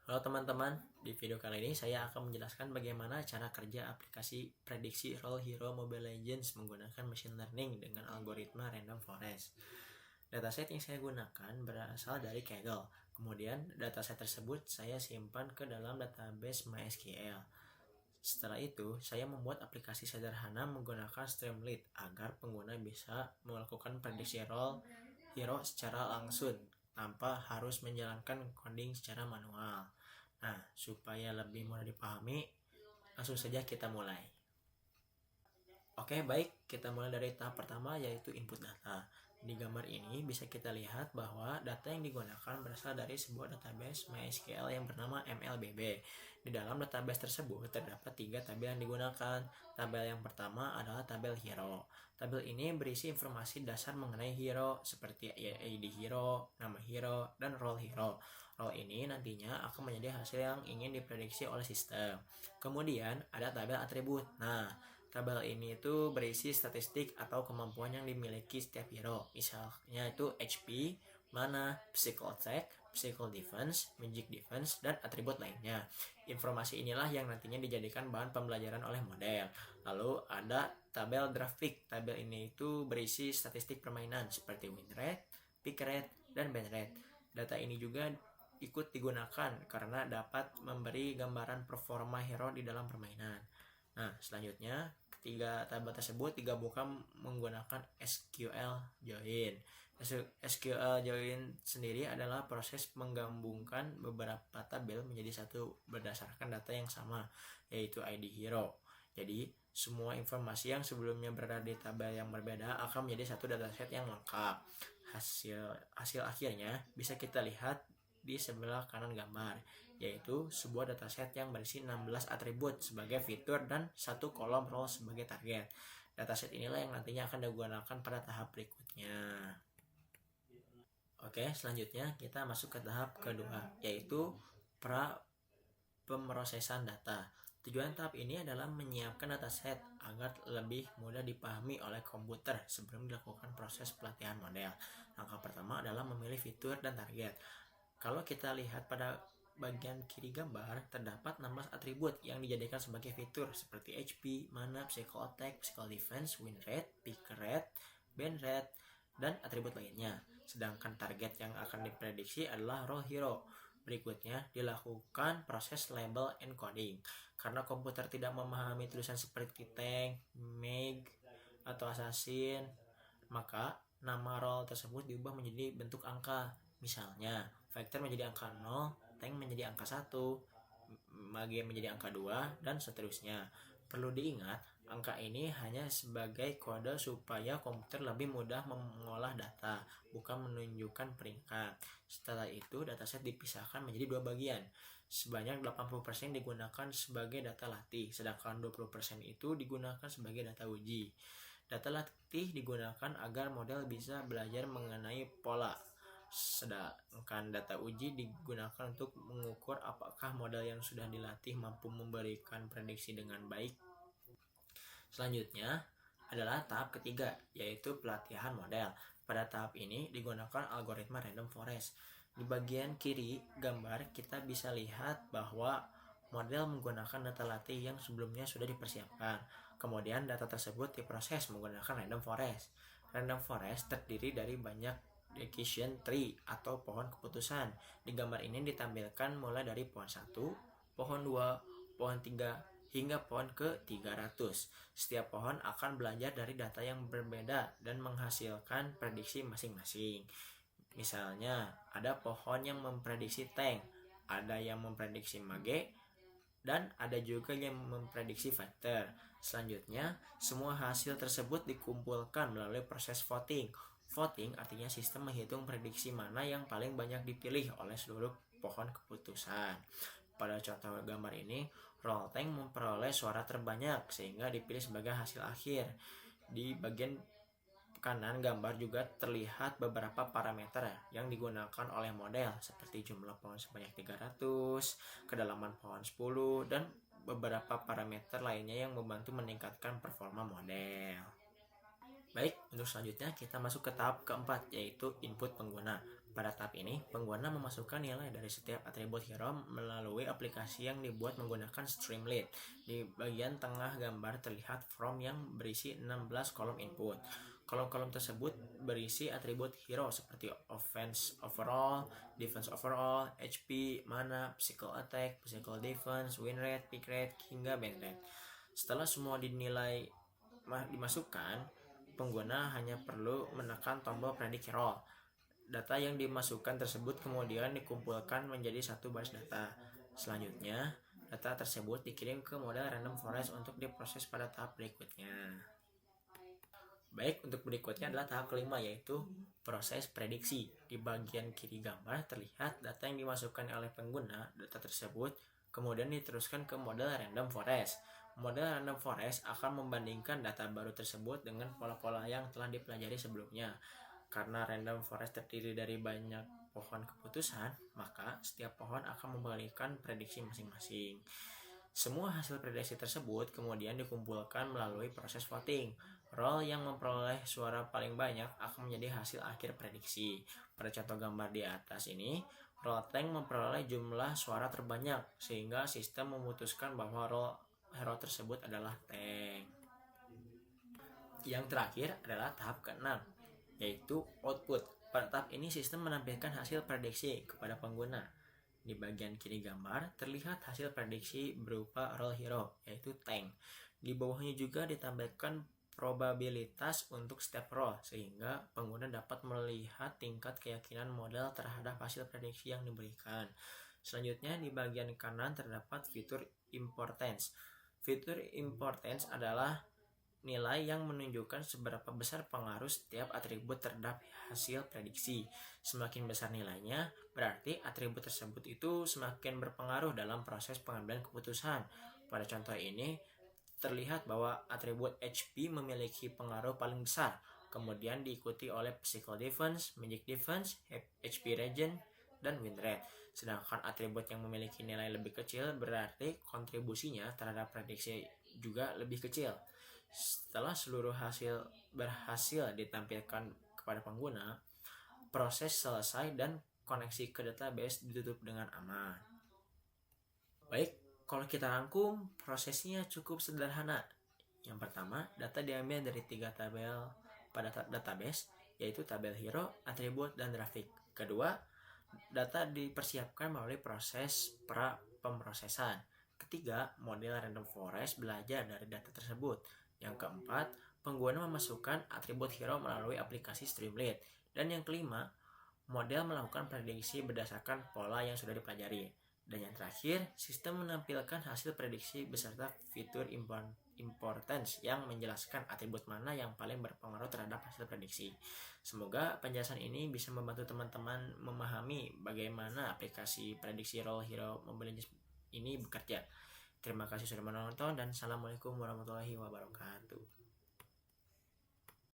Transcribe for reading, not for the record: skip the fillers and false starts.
Halo teman-teman, di video kali ini saya akan menjelaskan bagaimana cara kerja aplikasi prediksi role hero Mobile Legends menggunakan machine learning dengan algoritma random forest. Dataset yang saya gunakan berasal dari Kaggle. Kemudian dataset tersebut saya simpan ke dalam database MySQL. Setelah itu, saya membuat aplikasi sederhana menggunakan Streamlit agar pengguna bisa melakukan prediksi role hero secara langsung tanpa harus menjalankan coding secara manual. Nah, supaya lebih mudah dipahami, langsung saja kita mulai. Oke, baik, kita mulai dari tahap pertama yaitu input data. Di gambar ini bisa kita lihat bahwa data yang digunakan berasal dari sebuah database MySQL yang bernama MLBB. Di dalam database tersebut terdapat 3 tabel yang digunakan. Tabel yang pertama adalah tabel hero. Tabel ini berisi informasi dasar mengenai hero seperti ID hero, nama hero, dan role hero. Role ini nantinya akan menjadi hasil yang ingin diprediksi oleh sistem. Kemudian ada tabel atribut. Nah, tabel ini itu berisi statistik atau kemampuan yang dimiliki setiap hero. Misalnya itu HP, mana, physical attack, physical defense, magic defense, dan atribut lainnya. Informasi inilah yang nantinya dijadikan bahan pembelajaran oleh model. Lalu ada tabel grafik. Tabel ini itu berisi statistik permainan seperti win rate, pick rate, dan ban rate. Data ini juga ikut digunakan karena dapat memberi gambaran performa hero di dalam permainan. Nah, selanjutnya ketiga tabel tersebut digabungkan menggunakan SQL join. SQL join sendiri adalah proses menggabungkan beberapa tabel menjadi satu berdasarkan data yang sama, yaitu ID hero. Jadi, semua informasi yang sebelumnya berada di tabel yang berbeda akan menjadi satu dataset yang lengkap. Hasil akhirnya bisa kita lihat di sebelah kanan gambar, yaitu sebuah dataset yang berisi 16 atribut sebagai fitur dan satu kolom role sebagai target. Dataset inilah yang nantinya akan digunakan pada tahap berikutnya. Oke, selanjutnya kita masuk ke tahap kedua, yaitu pemrosesan data. Tujuan tahap ini adalah menyiapkan dataset agar lebih mudah dipahami oleh komputer sebelum dilakukan proses pelatihan model. Langkah pertama adalah memilih fitur dan target. Kalau kita lihat pada bagian kiri gambar, terdapat 16 atribut yang dijadikan sebagai fitur seperti HP, mana, physical attack, physical defense, win rate, pick rate, ban rate, dan atribut lainnya. Sedangkan target yang akan diprediksi adalah role hero. Berikutnya dilakukan proses label encoding. Karena komputer tidak memahami tulisan seperti tank, mag, atau assassin, maka nama role tersebut diubah menjadi bentuk angka. Misalnya, vector menjadi angka 0, tank menjadi angka 1, mage menjadi angka 2, dan seterusnya. Perlu diingat, angka ini hanya sebagai kode supaya komputer lebih mudah mengolah data, bukan menunjukkan peringkat. Setelah itu, dataset dipisahkan menjadi 2 bagian. Sebanyak 80% digunakan sebagai data latih, sedangkan 20% itu digunakan sebagai data uji. Data latih digunakan agar model bisa belajar mengenai pola, sedangkan data uji digunakan untuk mengukur apakah model yang sudah dilatih mampu memberikan prediksi dengan baik. Selanjutnya adalah tahap ketiga, yaitu pelatihan model. Pada tahap ini digunakan algoritma random forest. Di bagian kiri gambar kita bisa lihat bahwa model menggunakan data latih yang sebelumnya sudah dipersiapkan. Kemudian data tersebut diproses menggunakan random forest. Random forest terdiri dari banyak decision tree atau pohon keputusan. Di gambar ini ditampilkan mulai dari pohon 1, pohon 2, pohon 3, hingga pohon ke-300. Setiap pohon akan belajar dari data yang berbeda dan menghasilkan prediksi masing-masing. Misalnya, ada pohon yang memprediksi tank, ada yang memprediksi mage, dan ada juga yang memprediksi fighter. Selanjutnya, semua hasil tersebut dikumpulkan melalui proses voting. Voting artinya sistem menghitung prediksi mana yang paling banyak dipilih oleh seluruh pohon keputusan. Pada contoh gambar ini, role tank memperoleh suara terbanyak sehingga dipilih sebagai hasil akhir. Di bagian kanan gambar juga terlihat beberapa parameter yang digunakan oleh model seperti jumlah pohon sebanyak 300, kedalaman pohon 10, dan beberapa parameter lainnya yang membantu meningkatkan performa model. Baik, untuk selanjutnya kita masuk ke tahap keempat, yaitu input pengguna. Pada tahap ini, pengguna memasukkan nilai dari setiap atribut hero melalui aplikasi yang dibuat menggunakan Streamlit. Di bagian tengah gambar terlihat form yang berisi 16 kolom input. Kolom-kolom tersebut berisi atribut hero seperti offense overall, defense overall, HP, mana, physical attack, physical defense, win rate, pick rate, hingga band rate. Setelah semua dinilai dimasukkan, pengguna hanya perlu menekan tombol predict hero. Data yang dimasukkan tersebut kemudian dikumpulkan menjadi satu baris data. Selanjutnya, data tersebut dikirim ke model random forest untuk diproses pada tahap berikutnya. Baik, untuk berikutnya adalah tahap kelima, yaitu proses prediksi. Di bagian kiri gambar terlihat data yang dimasukkan oleh pengguna. Data tersebut kemudian diteruskan ke model random forest. Model random forest akan membandingkan data baru tersebut dengan pola-pola yang telah dipelajari sebelumnya. Karena random forest terdiri dari banyak pohon keputusan, maka setiap pohon akan memberikan prediksi masing-masing. Semua hasil prediksi tersebut kemudian dikumpulkan melalui proses voting. Role yang memperoleh suara paling banyak akan menjadi hasil akhir prediksi. Pada contoh gambar di atas ini, role tank memperoleh jumlah suara terbanyak, sehingga sistem memutuskan bahwa role hero tersebut adalah tank. Yang terakhir adalah tahap ke-6, yaitu output. Pada tahap ini sistem menampilkan hasil prediksi kepada pengguna. Di bagian kiri gambar terlihat hasil prediksi berupa role hero, yaitu tank. Di bawahnya juga ditampilkan probabilitas untuk setiap role, sehingga pengguna dapat melihat tingkat keyakinan model terhadap hasil prediksi yang diberikan. Selanjutnya di bagian kanan terdapat fitur importance. Fitur importance adalah nilai yang menunjukkan seberapa besar pengaruh setiap atribut terhadap hasil prediksi. Semakin besar nilainya, berarti atribut tersebut itu semakin berpengaruh dalam proses pengambilan keputusan. Pada contoh ini, terlihat bahwa atribut HP memiliki pengaruh paling besar, kemudian diikuti oleh Physical Defense, Magic Defense, HP Regen, dan Win Rate. Sedangkan atribut yang memiliki nilai lebih kecil berarti kontribusinya terhadap prediksi juga lebih kecil. Setelah seluruh hasil berhasil ditampilkan kepada pengguna, proses selesai dan koneksi ke database ditutup dengan aman. Baik, kalau kita rangkum, prosesnya cukup sederhana. Yang pertama, data diambil dari 3 tabel pada database, yaitu tabel hero, atribut, dan grafik. Kedua, data dipersiapkan melalui proses pemrosesan. Ketiga, model random forest belajar dari data tersebut. Yang keempat, pengguna memasukkan atribut hero melalui aplikasi Streamlit. Dan yang kelima, model melakukan prediksi berdasarkan pola yang sudah dipelajari. Dan yang terakhir, sistem menampilkan hasil prediksi beserta fitur importance yang menjelaskan atribut mana yang paling berpengaruh terhadap hasil prediksi. Semoga penjelasan ini bisa membantu teman-teman memahami bagaimana aplikasi prediksi role hero Mobile Legends ini bekerja. Terima kasih sudah menonton dan assalamualaikum warahmatullahi wabarakatuh.